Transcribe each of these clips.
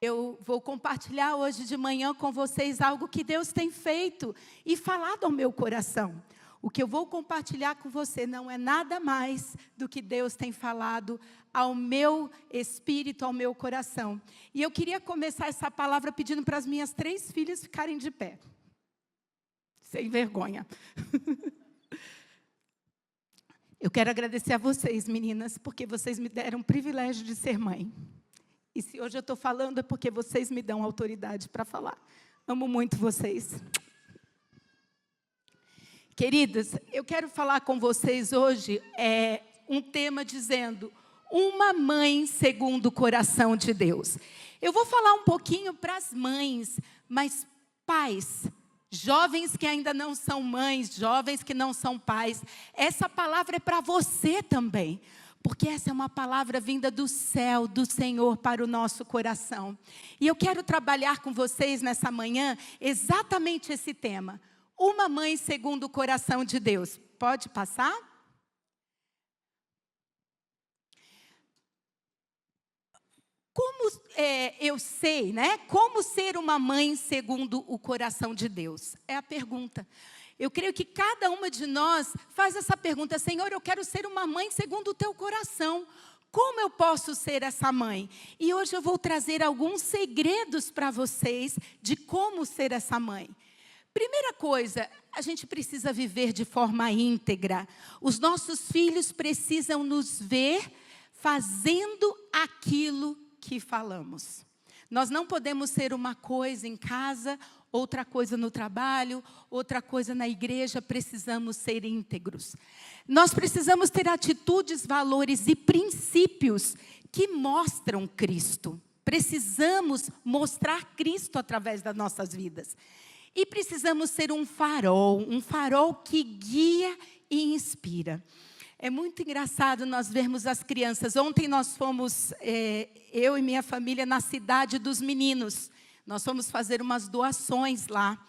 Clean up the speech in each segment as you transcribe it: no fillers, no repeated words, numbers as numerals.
Eu vou compartilhar hoje de manhã com vocês algo que Deus tem feito e falado ao meu coração. O que eu vou compartilhar com você não é nada mais do que Deus tem falado ao meu espírito, ao meu coração. E eu queria começar essa palavra pedindo para as minhas 3 filhas ficarem de pé. Sem vergonha. Eu quero agradecer a vocês, meninas, porque vocês me deram o privilégio de ser mãe. E se hoje eu estou falando é porque vocês me dão autoridade para falar. Amo muito vocês. Queridas, eu quero falar com vocês hoje um tema dizendo: uma mãe segundo o coração de Deus. Eu vou falar um pouquinho para as mães, mas pais, jovens que ainda não são mães, jovens que não são pais, essa palavra é para você também. Porque essa é uma palavra vinda do céu, do Senhor para o nosso coração. E eu quero trabalhar com vocês nessa manhã exatamente esse tema. Uma mãe segundo o coração de Deus. Pode passar? Como eu sei, né? Como ser uma mãe segundo o coração de Deus? É a pergunta. Eu creio que cada uma de nós faz essa pergunta: Senhor, eu quero ser uma mãe segundo o teu coração. Como eu posso ser essa mãe? E hoje eu vou trazer alguns segredos para vocês de como ser essa mãe. Primeira coisa, a gente precisa viver de forma íntegra. Os nossos filhos precisam nos ver fazendo aquilo que falamos. Nós não podemos ser uma coisa em casa, outra coisa no trabalho, outra coisa na igreja. Precisamos ser íntegros. Nós precisamos ter atitudes, valores e princípios que mostram Cristo. Precisamos mostrar Cristo através das nossas vidas. E precisamos ser um farol que guia e inspira. É muito engraçado nós vermos as crianças. Ontem nós fomos, eu e minha família, na Cidade dos Meninos. Nós fomos fazer umas doações lá.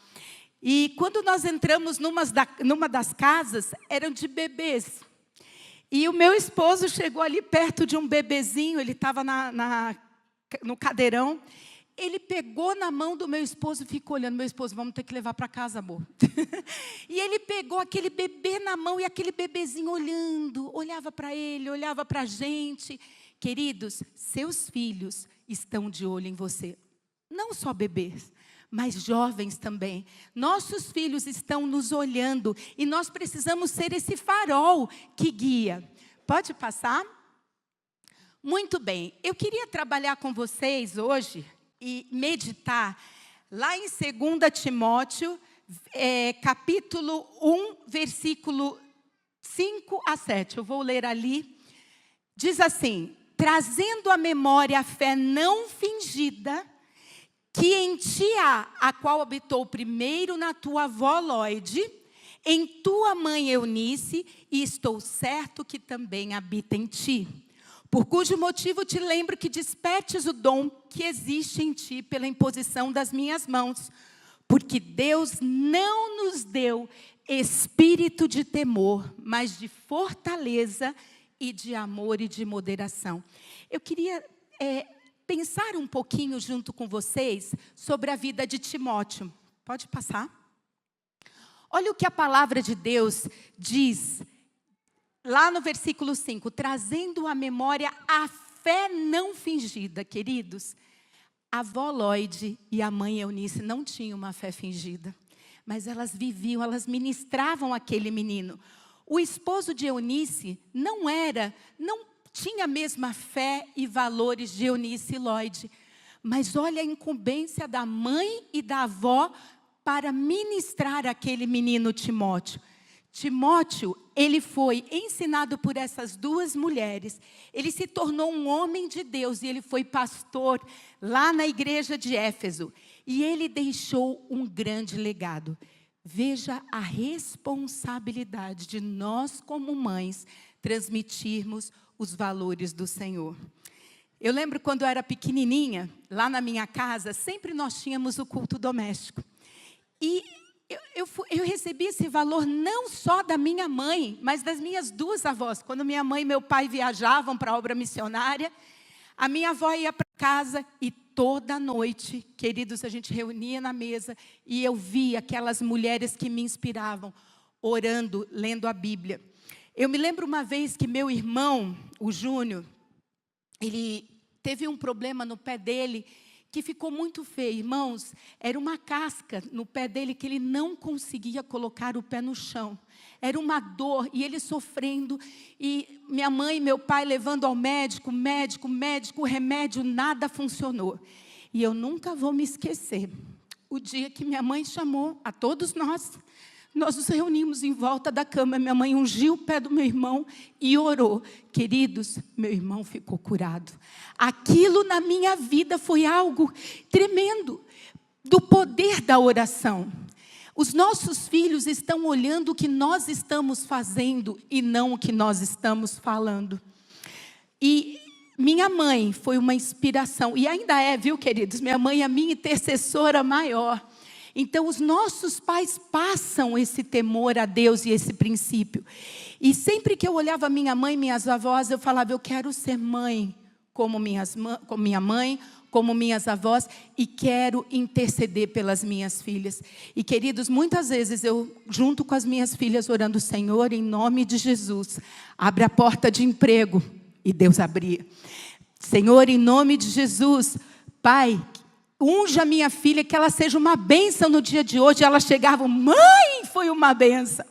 E quando nós entramos numa das casas, eram de bebês. E o meu esposo chegou ali perto de um bebezinho, ele estava no cadeirão. Ele pegou na mão do meu esposo e ficou olhando. Meu esposo: vamos ter que levar para casa, amor. E ele pegou aquele bebê na mão e aquele bebezinho olhando. Olhava para ele, olhava para a gente. Queridos, seus filhos estão de olho em você. Não só bebês, mas jovens também. Nossos filhos estão nos olhando e nós precisamos ser esse farol que guia. Pode passar? Muito bem. Eu queria trabalhar com vocês hoje e meditar lá em 2 Timóteo, capítulo 1, versículo 5 a 7. Eu vou ler ali. Diz assim: trazendo à memória a fé não fingida, que em ti há, a qual habitou primeiro na tua avó Lóide, em tua mãe Eunice, e estou certo que também habita em ti. Por cujo motivo te lembro que despertes o dom que existe em ti pela imposição das minhas mãos. Porque Deus não nos deu espírito de temor, mas de fortaleza e de amor e de moderação. Eu queria pensar um pouquinho junto com vocês sobre a vida de Timóteo. Pode passar? Olha o que a palavra de Deus diz lá no versículo 5, trazendo à memória a fé não fingida. Queridos, a avó Lóide e a mãe Eunice não tinham uma fé fingida, mas elas viviam, elas ministravam aquele menino. O esposo de Eunice não tinha a mesma fé e valores de Eunice e Lóide, mas olha a incumbência da mãe e da avó para ministrar aquele menino Timóteo. Timóteo, ele foi ensinado por essas 2 mulheres. Ele se tornou um homem de Deus e ele foi pastor lá na igreja de Éfeso. E ele deixou um grande legado. Veja a responsabilidade de nós como mães transmitirmos os valores do Senhor. Eu lembro quando eu era pequenininha, lá na minha casa, sempre nós tínhamos o culto doméstico. E eu recebi esse valor não só da minha mãe, mas das minhas 2 avós. Quando minha mãe e meu pai viajavam para a obra missionária, a minha avó ia para casa e toda noite, queridos, a gente reunia na mesa e eu via aquelas mulheres que me inspiravam, orando, lendo a Bíblia. Eu me lembro uma vez que meu irmão, o Júnior, ele teve um problema no pé dele que ficou muito feio. Irmãos, era uma casca no pé dele que ele não conseguia colocar o pé no chão. Era uma dor e ele sofrendo. E minha mãe e meu pai levando ao médico, o remédio, nada funcionou. E eu nunca vou me esquecer. O dia que minha mãe chamou a todos nós nos reunimos em volta da cama. Minha mãe ungiu o pé do meu irmão e orou. Queridos, meu irmão ficou curado. Aquilo na minha vida foi algo tremendo, do poder da oração. Os nossos filhos estão olhando o que nós estamos fazendo e não o que nós estamos falando. E minha mãe foi uma inspiração, e ainda é, viu, queridos? Minha mãe é a minha intercessora maior. Então, os nossos pais passam esse temor a Deus e esse princípio. E sempre que eu olhava minha mãe, minhas avós, eu falava, eu quero ser mãe como minha mãe, como minhas avós, e quero interceder pelas minhas filhas. E, queridos, muitas vezes eu, junto com as minhas filhas, orando, Senhor, em nome de Jesus, abre a porta de emprego. E Deus abria. Senhor, em nome de Jesus, Pai, unja a minha filha, que ela seja uma bênção no dia de hoje. Ela chegava, mãe, foi uma bênção.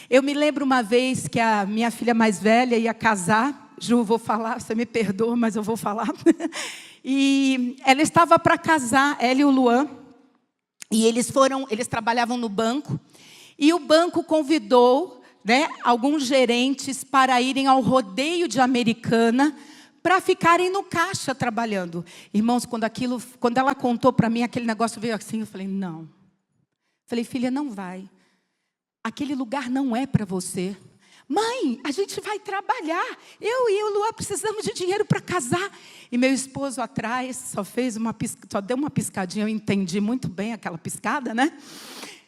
Eu me lembro uma vez que a minha filha mais velha ia casar. Ju, vou falar, você me perdoa, mas eu vou falar. E ela estava para casar, ela e o Luan. E eles trabalhavam no banco. E o banco convidou, alguns gerentes para irem ao rodeio de Americana, para ficarem no caixa trabalhando. Irmãos, quando ela contou para mim, aquele negócio veio assim, eu falei, não. Falei, filha, não vai. Aquele lugar não é para você. Mãe, a gente vai trabalhar. Eu e o Luan precisamos de dinheiro para casar. E meu esposo atrás só deu uma piscadinha, eu entendi muito bem aquela piscada, né?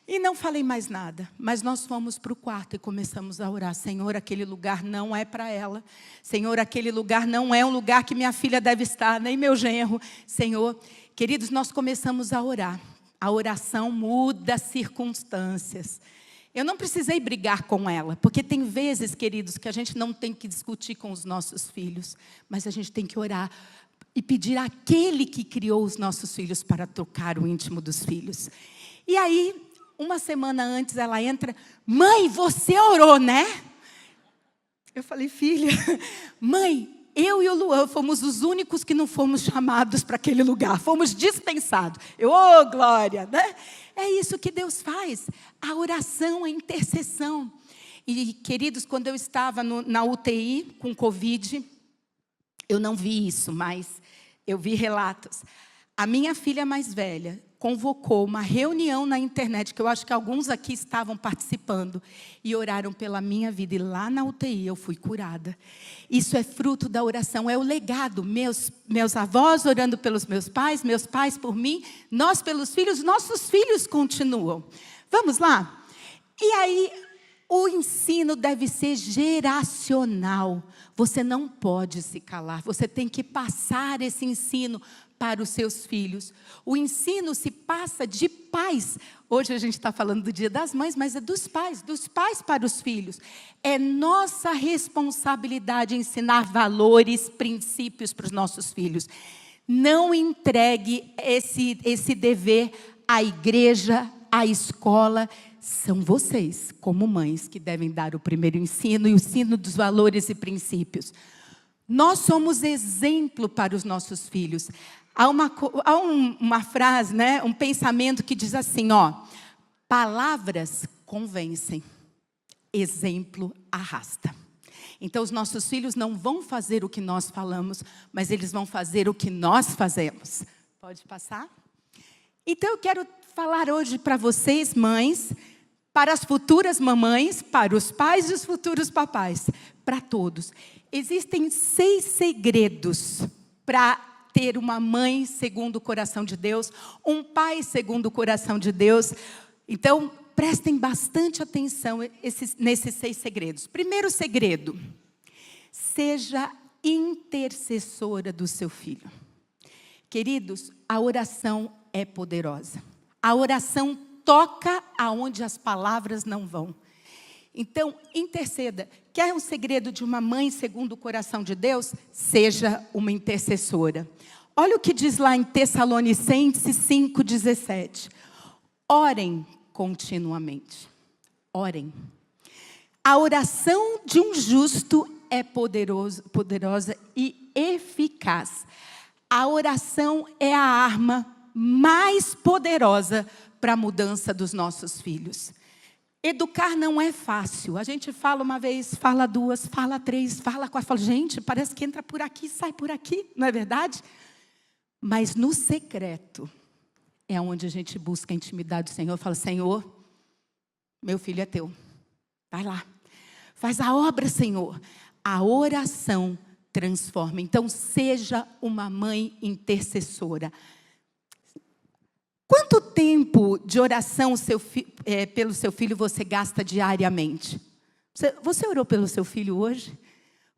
E não falei mais nada, mas nós fomos para o quarto e começamos a orar. Senhor, aquele lugar não é para ela. Senhor, aquele lugar não é um lugar que minha filha deve estar, nem meu genro. Senhor, queridos, nós começamos a orar. A oração muda circunstâncias. Eu não precisei brigar com ela, porque tem vezes, queridos, que a gente não tem que discutir com os nossos filhos, mas a gente tem que orar e pedir àquele que criou os nossos filhos para tocar o íntimo dos filhos. E aí, uma semana antes ela entra, mãe, você orou, né? Eu falei, filha, mãe, eu e o Luan fomos os únicos que não fomos chamados para aquele lugar, fomos dispensados. Glória, né? É isso que Deus faz, a oração, a intercessão. E, queridos, quando eu estava na UTI com Covid, eu não vi isso, mas eu vi relatos. A minha filha mais velha convocou uma reunião na internet, que eu acho que alguns aqui estavam participando, e oraram pela minha vida. E lá na UTI eu fui curada. Isso é fruto da oração, é o legado. Meus avós orando pelos meus pais por mim, nós pelos filhos, nossos filhos continuam. Vamos lá? E aí, o ensino deve ser geracional. Você não pode se calar, você tem que passar esse ensino para os seus filhos. O ensino se passa de pais. Hoje a gente está falando do Dia das Mães, mas é dos pais para os filhos. É nossa responsabilidade ensinar valores, princípios para os nossos filhos. Não entregue esse dever à igreja, à escola. São vocês, como mães, que devem dar o primeiro ensino e o ensino dos valores e princípios. Nós somos exemplo para os nossos filhos. Há uma frase, um pensamento que diz assim, palavras convencem, exemplo arrasta. Então, os nossos filhos não vão fazer o que nós falamos, mas eles vão fazer o que nós fazemos. Pode passar? Então, eu quero falar hoje para vocês, mães, para as futuras mamães, para os pais e os futuros papais, para todos. Existem 6 segredos para ter uma mãe segundo o coração de Deus, um pai segundo o coração de Deus. Então, prestem bastante atenção nesses 6 segredos. Primeiro segredo, seja intercessora do seu filho. Queridos, a oração é poderosa. A oração toca aonde as palavras não vão. Então, interceda. Quer um segredo de uma mãe segundo o coração de Deus? Seja uma intercessora. Olha o que diz lá em Tessalonicenses 5,17. Orem continuamente. Orem. A oração de um justo é poderosa e eficaz. A oração é a arma mais poderosa para a mudança dos nossos filhos. Educar não é fácil. A gente fala uma vez, fala duas, fala três, fala quatro. Fala, gente, parece que entra por aqui, sai por aqui. Não é verdade? Mas no secreto é onde a gente busca a intimidade do Senhor. Fala, Senhor, meu filho é teu. Vai lá. Faz a obra, Senhor. A oração transforma. Então, seja uma mãe intercessora. Quanto tempo de oração pelo seu filho você gasta diariamente? Você orou pelo seu filho hoje?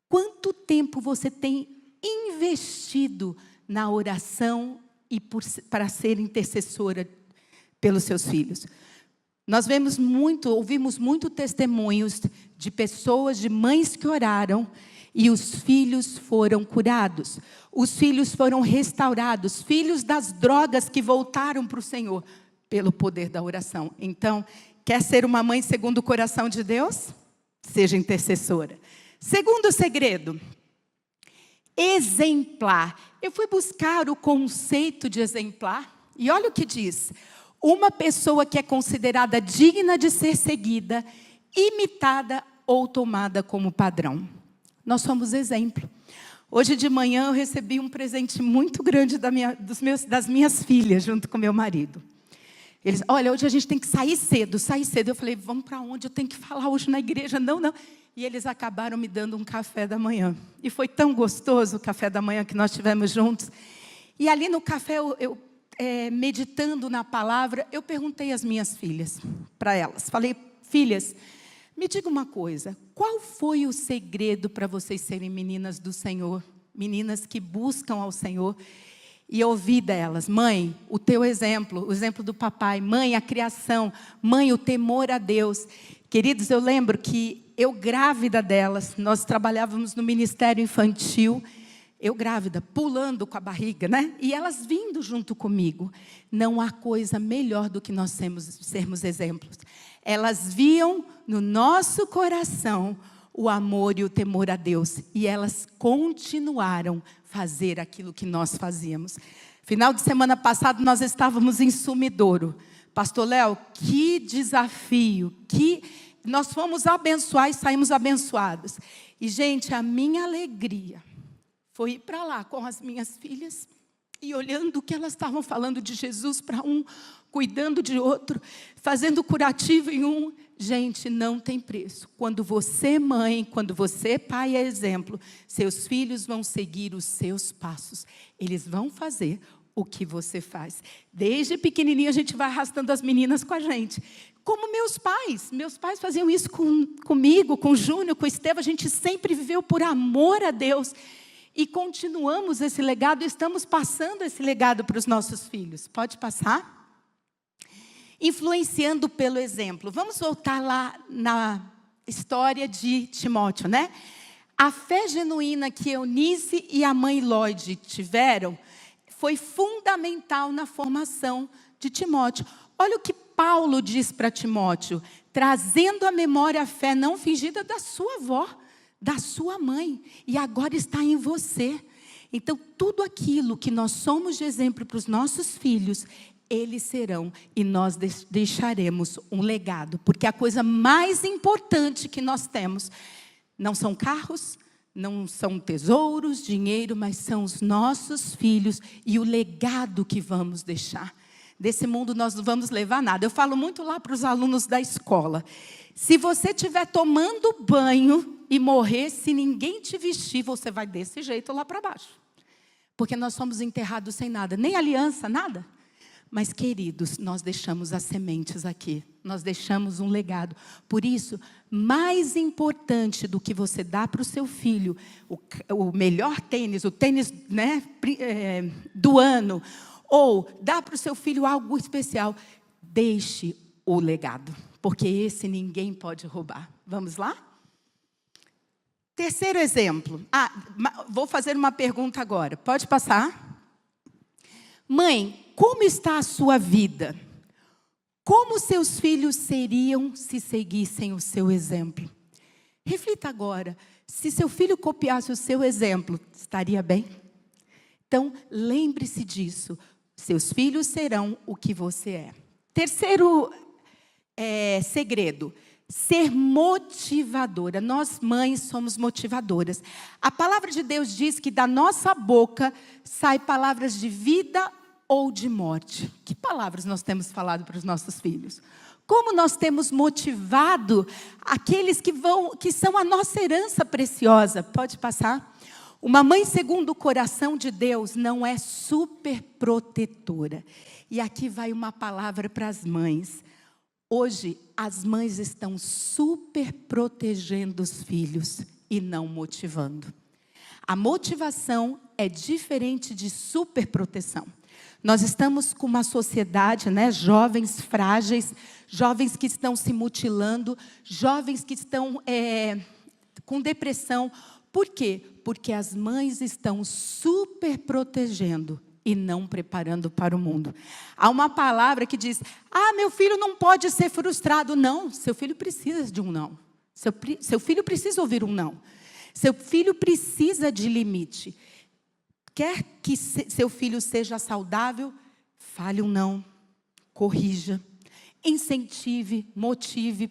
Quanto tempo você tem investido na oração e para ser intercessora pelos seus filhos? Nós ouvimos muito testemunhos de pessoas, de mães que oraram e os filhos foram curados. Os filhos foram restaurados. Filhos das drogas que voltaram para o Senhor pelo poder da oração. Então, quer ser uma mãe segundo o coração de Deus? Seja intercessora. Segundo segredo, exemplar. Eu fui buscar o conceito de exemplar e olha o que diz. Uma pessoa que é considerada digna de ser seguida, imitada ou tomada como padrão. Nós somos exemplo. Hoje de manhã eu recebi um presente muito grande das minhas filhas, junto com meu marido. Eles, olha, hoje a gente tem que sair cedo. Eu falei, vamos para onde? Eu tenho que falar hoje na igreja. Não. E eles acabaram me dando um café da manhã. E foi tão gostoso o café da manhã que nós tivemos juntos. E ali no café, meditando na palavra, eu perguntei às minhas filhas, para elas. Falei, filhas, me diga uma coisa, qual foi o segredo para vocês serem meninas do Senhor? Meninas que buscam ao Senhor. E eu ouvi delas, mãe, o teu exemplo, o exemplo do papai. Mãe, a criação. Mãe, o temor a Deus. Queridos, eu lembro que eu grávida delas, nós trabalhávamos no Ministério Infantil. Eu grávida, pulando com a barriga, né? E elas vindo junto comigo. Não há coisa melhor do que nós sermos exemplos. Elas viam no nosso coração o amor e o temor a Deus. E elas continuaram a fazer aquilo que nós fazíamos. Final de semana passado, nós estávamos em Sumidouro. Pastor Léo, que desafio, nós fomos abençoar e saímos abençoados. E, gente, a minha alegria foi ir para lá com as minhas filhas e olhando o que elas estavam falando de Jesus para um, cuidando de outro, fazendo curativo em um. Gente, não tem preço. Quando você, mãe, quando você, pai, é exemplo, seus filhos vão seguir os seus passos. Eles vão fazer o que você faz. Desde pequenininho a gente vai arrastando as meninas com a gente. Como meus pais faziam isso comigo, com o Júnior, com o Estevão. A gente sempre viveu por amor a Deus. E continuamos esse legado, estamos passando esse legado para os nossos filhos. Pode passar? Influenciando pelo exemplo. Vamos voltar lá na história de Timóteo, né? A fé genuína que Eunice e a mãe Lloyd tiveram foi fundamental na formação de Timóteo. Olha o que Paulo diz para Timóteo, trazendo à memória a fé não fingida da sua avó, da sua mãe, e agora está em você. Então, tudo aquilo que nós somos de exemplo para os nossos filhos, eles serão, e nós deixaremos um legado. Porque a coisa mais importante que nós temos, não são carros, não são tesouros, dinheiro, mas são os nossos filhos e o legado que vamos deixar. Desse mundo nós não vamos levar nada. Eu falo muito lá para os alunos da escola. Se você estiver tomando banho e morrer, se ninguém te vestir, você vai desse jeito lá para baixo. Porque nós somos enterrados sem nada, nem aliança, nada. Mas, queridos, nós deixamos as sementes aqui. Nós deixamos um legado. Por isso, Mais importante do que você dar para o seu filho o melhor tênis, o tênis, né, do ano, ou dar para o seu filho algo especial, deixe o legado, porque esse ninguém pode roubar. Vamos lá? Terceiro exemplo. Vou fazer uma pergunta agora. Pode passar? Mãe, como está a sua vida? Como seus filhos seriam se seguissem o seu exemplo? Reflita agora. Se seu filho copiasse o seu exemplo, estaria bem? Então, lembre-se disso. Seus filhos serão o que você é. Terceiro segredo. Ser motivadora. Nós, mães, somos motivadoras. A palavra de Deus diz que da nossa boca saem palavras de vida ou de morte. Que palavras nós temos falado para os nossos filhos? Como nós temos motivado aqueles que são a nossa herança preciosa? Pode passar? Uma mãe segundo o coração de Deus não é super protetora. E aqui vai uma palavra para as mães. Hoje, as mães estão super protegendo os filhos e não motivando. A motivação é diferente de super proteção. Nós estamos com uma sociedade, né, jovens frágeis, jovens que estão se mutilando, jovens que estão com depressão. Por quê? Porque as mães estão super protegendo e não preparando para o mundo. Há uma palavra que diz, meu filho não pode ser frustrado. Não, seu filho precisa de um não. Seu filho precisa ouvir um não. Seu filho precisa de limite. Quer que seu filho seja saudável? Fale um não, corrija, incentive, motive.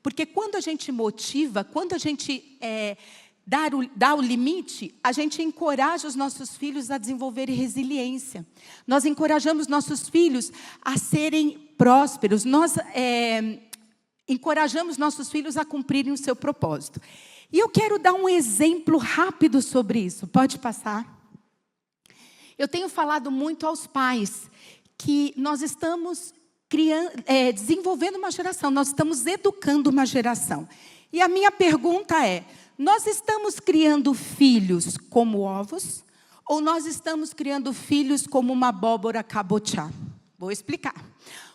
Porque quando a gente motiva, quando a gente dá o limite, a gente encoraja os nossos filhos a desenvolverem resiliência. Nós encorajamos nossos filhos a serem prósperos. Nós encorajamos nossos filhos a cumprirem o seu propósito. E eu quero dar um exemplo rápido sobre isso. Pode passar? Eu tenho falado muito aos pais que nós estamos desenvolvendo uma geração, nós estamos educando uma geração. E a minha pergunta é, nós estamos criando filhos como ovos ou nós estamos criando filhos como uma abóbora cabotiá? Vou explicar.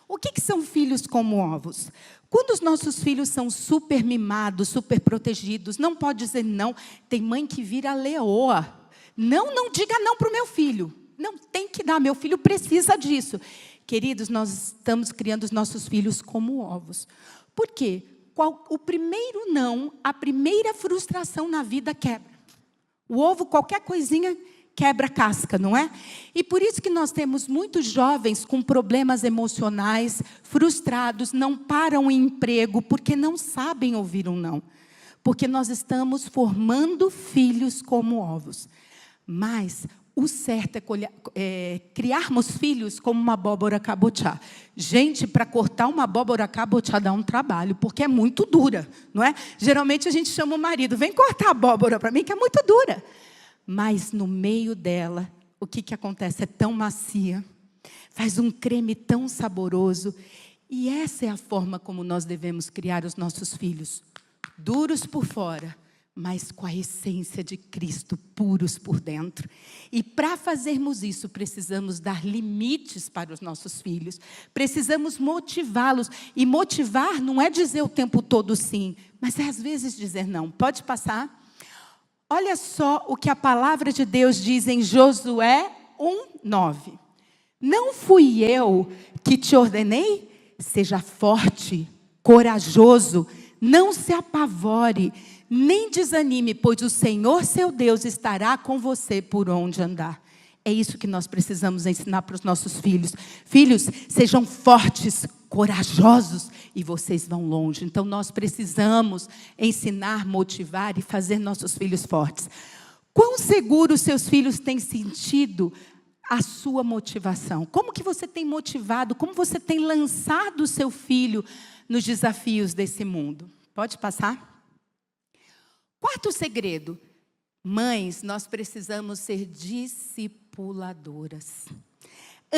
O que são filhos como ovos? Quando os nossos filhos são super mimados, super protegidos, não pode dizer não. Tem mãe que vira leoa. Não diga não para o meu filho. Não, tem que dar, meu filho precisa disso. Queridos, nós estamos criando os nossos filhos como ovos. Por quê? O primeiro não, a primeira frustração na vida quebra. O ovo, qualquer coisinha, quebra a casca, não é? E por isso que nós temos muitos jovens com problemas emocionais, frustrados, não param em emprego, porque não sabem ouvir um não. Porque nós estamos formando filhos como ovos. Mas o certo é criarmos filhos como uma abóbora cabotiá. Gente, para cortar uma abóbora cabotiá dá um trabalho, porque é muito dura, não é? Geralmente a gente chama o marido, vem cortar a abóbora para mim, que é muito dura. Mas no meio dela, o que acontece? É tão macia, faz um creme tão saboroso. E essa é a forma como nós devemos criar os nossos filhos. Duros por fora, mas com a essência de Cristo, puros por dentro. E para fazermos isso, precisamos dar limites para os nossos filhos. Precisamos motivá-los. E motivar não é dizer o tempo todo sim, mas é às vezes dizer não. Pode passar? Olha só o que a palavra de Deus diz em Josué 1:9. Não fui eu que te ordenei? Seja forte, corajoso, não se apavore, nem desanime, pois o Senhor, seu Deus, estará com você por onde andar. É isso que nós precisamos ensinar para os nossos filhos. Filhos, sejam fortes, corajosos e vocês vão longe. Então, nós precisamos ensinar, motivar e fazer nossos filhos fortes. Quão seguro seus filhos têm sentido a sua motivação? Como que você tem motivado? Como você tem lançado o seu filho nos desafios desse mundo? Pode passar? Quarto segredo. Mães, nós precisamos ser discipuladoras.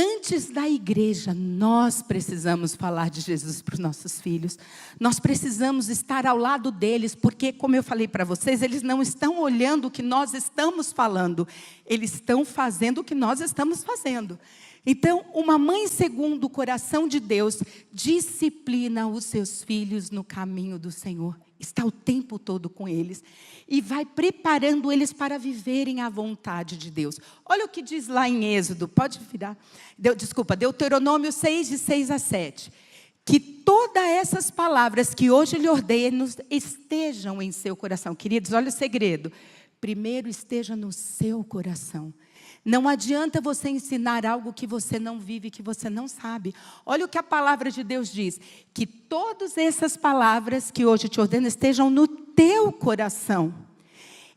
Antes da igreja, nós precisamos falar de Jesus para os nossos filhos. Nós precisamos estar ao lado deles, porque, como eu falei para vocês, eles não estão olhando o que nós estamos falando. Eles estão fazendo o que nós estamos fazendo. Então, uma mãe segundo o coração de Deus, disciplina os seus filhos no caminho do Senhor. Está o tempo todo com eles. E vai preparando eles para viverem a vontade de Deus. Olha o que diz lá em Êxodo, pode virar. Deuteronômio 6, de 6 a 7. Que todas essas palavras que hoje lhe ordeno estejam em seu coração. Queridos, olha o segredo. Primeiro esteja no seu coração. Não adianta você ensinar algo que você não vive, que você não sabe. Olha o que a palavra de Deus diz. Que todas essas palavras que hoje te ordeno estejam no teu coração.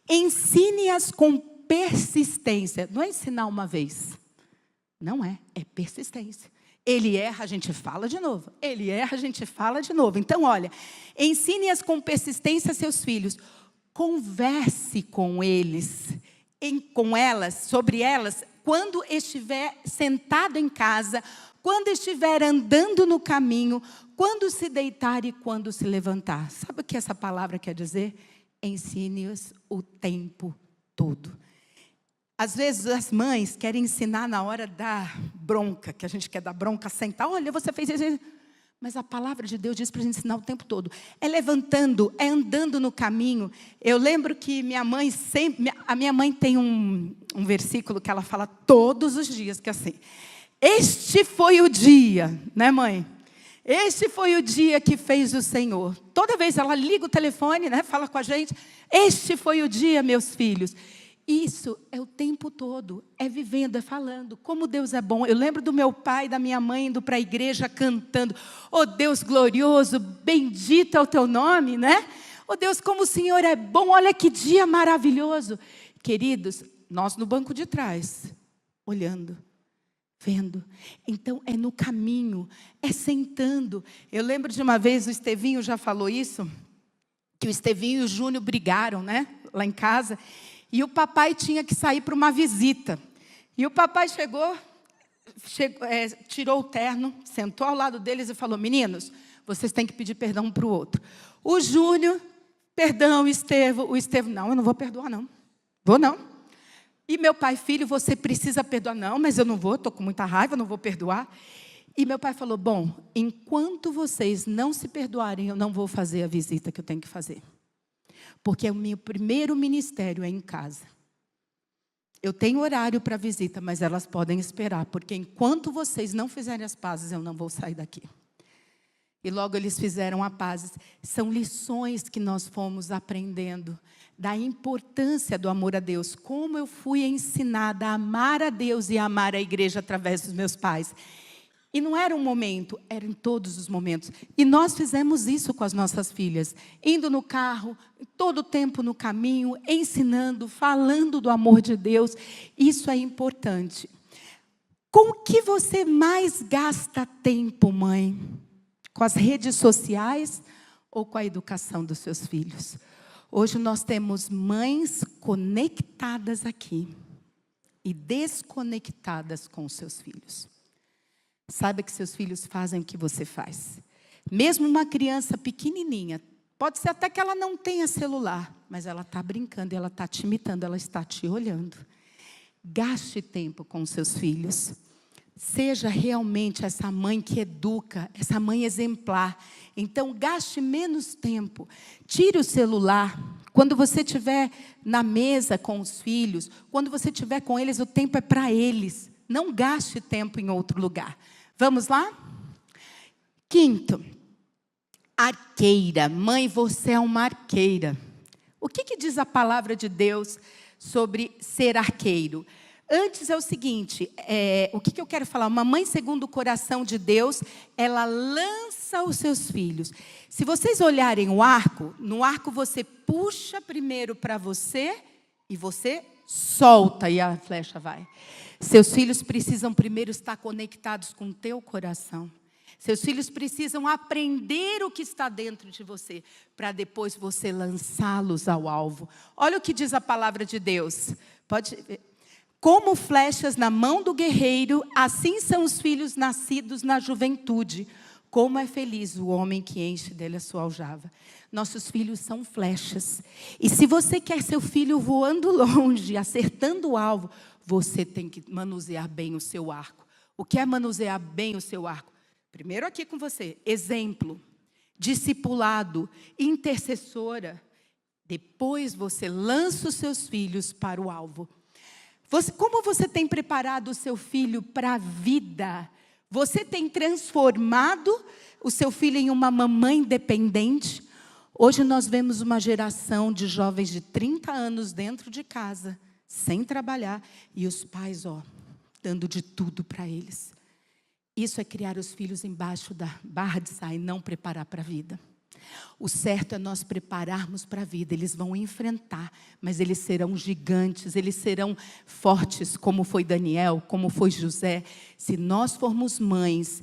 Ensine-as com persistência. Não é ensinar uma vez. Não é persistência. Ele erra, a gente fala de novo. Ele erra, a gente fala de novo. Então, olha, ensine-as com persistência a seus filhos. Converse com eles, com elas, sobre elas, quando estiver sentado em casa, quando estiver andando no caminho, quando se deitar e quando se levantar. Sabe o que essa palavra quer dizer? Ensine-os o tempo todo. Às vezes as mães querem ensinar na hora da bronca, que a gente quer dar bronca, sentar, olha, você fez isso. Mas a palavra de Deus diz para a gente ensinar o tempo todo. É levantando, é andando no caminho. Eu lembro que a minha mãe tem um versículo que ela fala todos os dias, que é assim. Este foi o dia, né, mãe? Este foi o dia que fez o Senhor. Toda vez ela liga o telefone, né, fala com a gente. Este foi o dia, meus filhos. Isso é o tempo todo, é vivendo, é falando, como Deus é bom. Eu lembro do meu pai e da minha mãe indo para a igreja cantando, oh Deus glorioso, bendito é o teu nome, né? Oh Deus, como o Senhor é bom, olha que dia maravilhoso. Queridos, nós no banco de trás, olhando, vendo. Então é no caminho, é sentando. Eu lembro de uma vez, o Estevinho já falou isso, que o Estevinho e o Júnior brigaram, né? Lá em casa. E o papai tinha que sair para uma visita. E o papai chegou, tirou o terno, sentou ao lado deles e falou, meninos, vocês têm que pedir perdão um para o outro. O Júnior, perdão, Estevão. O Estevão, não, eu não vou perdoar, não. Vou não. E meu pai, filho, você precisa perdoar. Não, mas eu não vou, estou com muita raiva, não vou perdoar. E meu pai falou, bom, enquanto vocês não se perdoarem, eu não vou fazer a visita que eu tenho que fazer. Porque o meu primeiro ministério é em casa. Eu tenho horário para visita, mas elas podem esperar. Porque enquanto vocês não fizerem as pazes, eu não vou sair daqui. E logo eles fizeram as pazes. São lições que nós fomos aprendendo. Da importância do amor a Deus. Como eu fui ensinada a amar a Deus e a amar a igreja através dos meus pais. E não era um momento, era em todos os momentos. E nós fizemos isso com as nossas filhas. Indo no carro, todo o tempo no caminho, ensinando, falando do amor de Deus. Isso é importante. Com o que você mais gasta tempo, mãe? Com as redes sociais ou com a educação dos seus filhos? Hoje nós temos mães conectadas aqui e desconectadas com os seus filhos. Saiba que seus filhos fazem o que você faz. Mesmo uma criança pequenininha, pode ser até que ela não tenha celular, mas ela está brincando, ela está te imitando, ela está te olhando. Gaste tempo com seus filhos. Seja realmente essa mãe que educa, essa mãe exemplar. Então, gaste menos tempo. Tire o celular. Quando você estiver na mesa com os filhos, quando você estiver com eles, o tempo é para eles. Não gaste tempo em outro lugar. Vamos lá? Quinto, arqueira. Mãe, você é uma arqueira. O que diz a palavra de Deus sobre ser arqueiro? Antes é o seguinte, o que eu quero falar? Uma mãe segundo o coração de Deus, ela lança os seus filhos. Se vocês olharem o arco, no arco você puxa primeiro para você e você solta e a flecha vai. Seus filhos precisam primeiro estar conectados com o teu coração. Seus filhos precisam aprender o que está dentro de você, para depois você lançá-los ao alvo. Olha o que diz a palavra de Deus. Pode ver. Como flechas na mão do guerreiro, assim são os filhos nascidos na juventude. Como é feliz o homem que enche dele a sua aljava. Nossos filhos são flechas. E se você quer seu filho voando longe, acertando o alvo, você tem que manusear bem o seu arco. O que é manusear bem o seu arco? Primeiro aqui com você, exemplo, discipulado, intercessora. Depois você lança os seus filhos para o alvo. Como você tem preparado o seu filho para a vida? Você tem transformado o seu filho em uma mamãe dependente? Hoje nós vemos uma geração de jovens de 30 anos dentro de casa, sem trabalhar, e os pais, dando de tudo para eles. Isso é criar os filhos embaixo da barra de saia e não preparar para a vida. O certo é nós prepararmos para a vida. Eles vão enfrentar, mas eles serão gigantes, eles serão fortes, como foi Daniel, como foi José. Se nós formos mães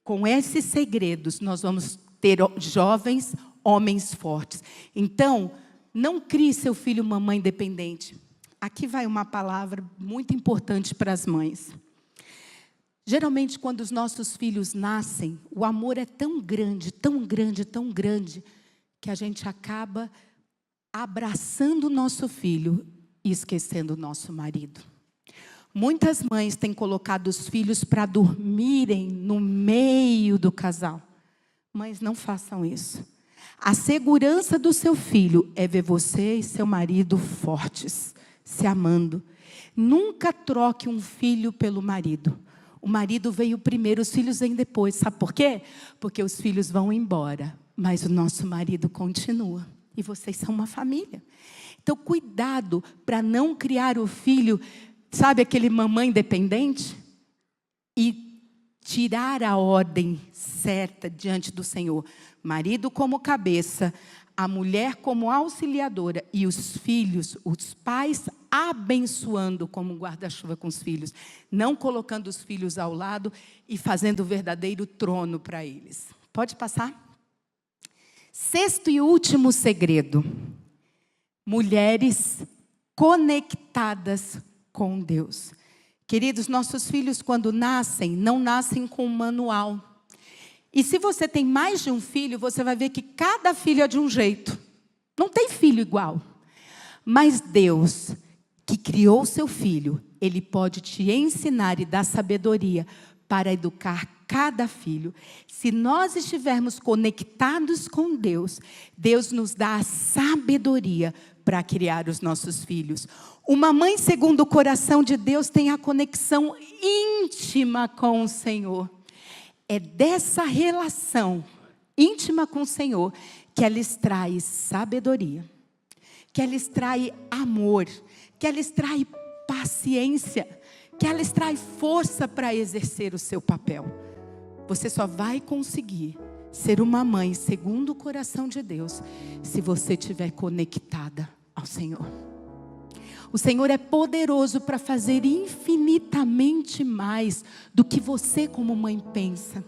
com esses segredos, nós vamos ter jovens homens fortes. Então, não crie seu filho mamãe dependente. Aqui vai uma palavra muito importante para as mães. Geralmente, quando os nossos filhos nascem, o amor é tão grande, tão grande, tão grande, que a gente acaba abraçando o nosso filho e esquecendo o nosso marido. Muitas mães têm colocado os filhos para dormirem no meio do casal. Mães, não façam isso. A segurança do seu filho é ver você e seu marido fortes, se amando. Nunca troque um filho pelo marido. O marido veio primeiro, os filhos vêm depois. Sabe por quê? Porque os filhos vão embora, mas o nosso marido continua. E vocês são uma família. Então, cuidado para não criar o filho, sabe aquele mamãe dependente? E tirar a ordem certa diante do Senhor. Marido como cabeça, a mulher como auxiliadora e os filhos, os pais abençoando como guarda-chuva com os filhos, não colocando os filhos ao lado e fazendo o verdadeiro trono para eles. Pode passar? Sexto e último segredo. Mulheres conectadas com Deus. Queridos, nossos filhos quando nascem, não nascem com um manual. E se você tem mais de um filho, você vai ver que cada filho é de um jeito. Não tem filho igual. Mas Deus, que criou seu filho, Ele pode te ensinar e dar sabedoria para educar cada filho. Se nós estivermos conectados com Deus, Deus nos dá a sabedoria para criar os nossos filhos. Uma mãe segundo o coração de Deus tem a conexão íntima com o Senhor. É dessa relação íntima com o Senhor que ela extrai sabedoria, que ela extrai amor, que ela extrai paciência, que ela extrai força para exercer o seu papel. Você só vai conseguir ser uma mãe segundo o coração de Deus se você estiver conectada ao Senhor. O Senhor é poderoso para fazer infinitamente mais do que você como mãe pensa.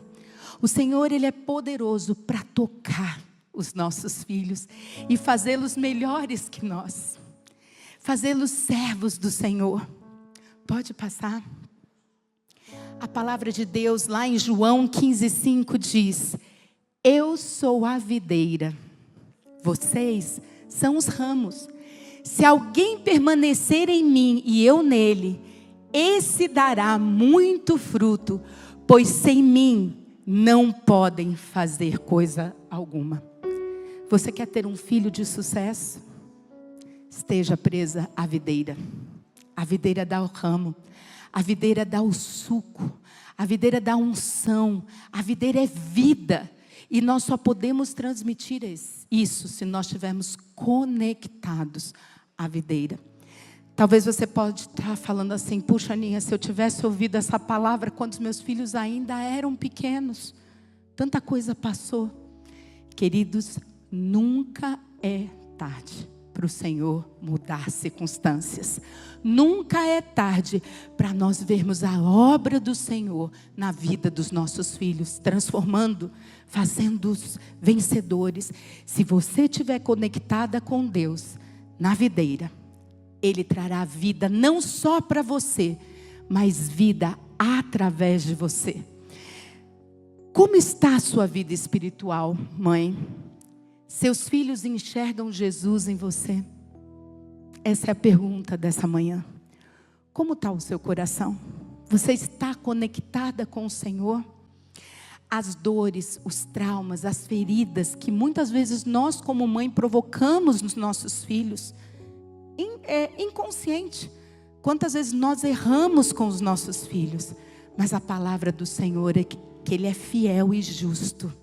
O Senhor, Ele é poderoso para tocar os nossos filhos e fazê-los melhores que nós. Fazê-los servos do Senhor. Pode passar? A palavra de Deus lá em João 15:5 diz: eu sou a videira, vocês são os ramos. Se alguém permanecer em mim e eu nele, esse dará muito fruto, pois sem mim não podem fazer coisa alguma. Você quer ter um filho de sucesso? Esteja presa à videira. A videira dá o ramo, a videira dá o suco, a videira dá unção, a videira é vida. E nós só podemos transmitir isso se nós estivermos conectados à videira. Talvez você pode estar falando assim: puxa, Aninha, se eu tivesse ouvido essa palavra quando os meus filhos ainda eram pequenos, tanta coisa passou. Queridos, nunca é tarde para o Senhor mudar circunstâncias. Nunca é tarde para nós vermos a obra do Senhor na vida dos nossos filhos, transformando, fazendo-os vencedores. Se você estiver conectada com Deus, na videira, Ele trará vida não só para você, mas vida através de você. Como está a sua vida espiritual, mãe? Seus filhos enxergam Jesus em você? Essa é a pergunta dessa manhã. Como está o seu coração? Você está conectada com o Senhor? As dores, os traumas, as feridas que muitas vezes nós como mãe provocamos nos nossos filhos, inconsciente. Quantas vezes nós erramos com os nossos filhos, mas a palavra do Senhor é que Ele é fiel e justo.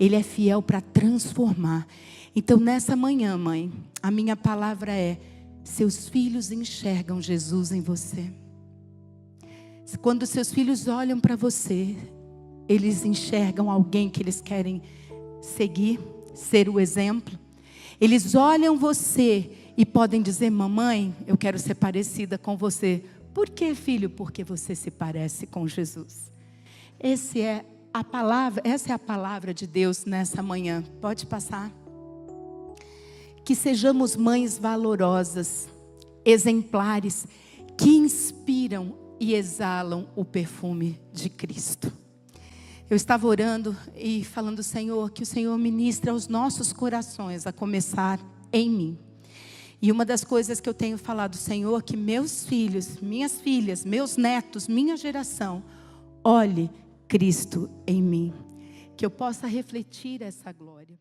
Ele é fiel para transformar. Então nessa manhã, mãe, a minha palavra é: seus filhos enxergam Jesus em você. Quando seus filhos olham para você, eles enxergam alguém que eles querem seguir, ser o exemplo. Eles olham você e podem dizer: mamãe, eu quero ser parecida com você. Por quê, filho? Porque você se parece com Jesus. Essa é a palavra de Deus nessa manhã. Pode passar. Que sejamos mães valorosas, exemplares, que inspiram e exalam o perfume de Cristo. Eu estava orando e falando: Senhor, que o Senhor ministre aos nossos corações, a começar em mim. E uma das coisas que eu tenho falado: Senhor, que meus filhos, minhas filhas, meus netos, minha geração, olhe Cristo em mim. Que eu possa refletir essa glória.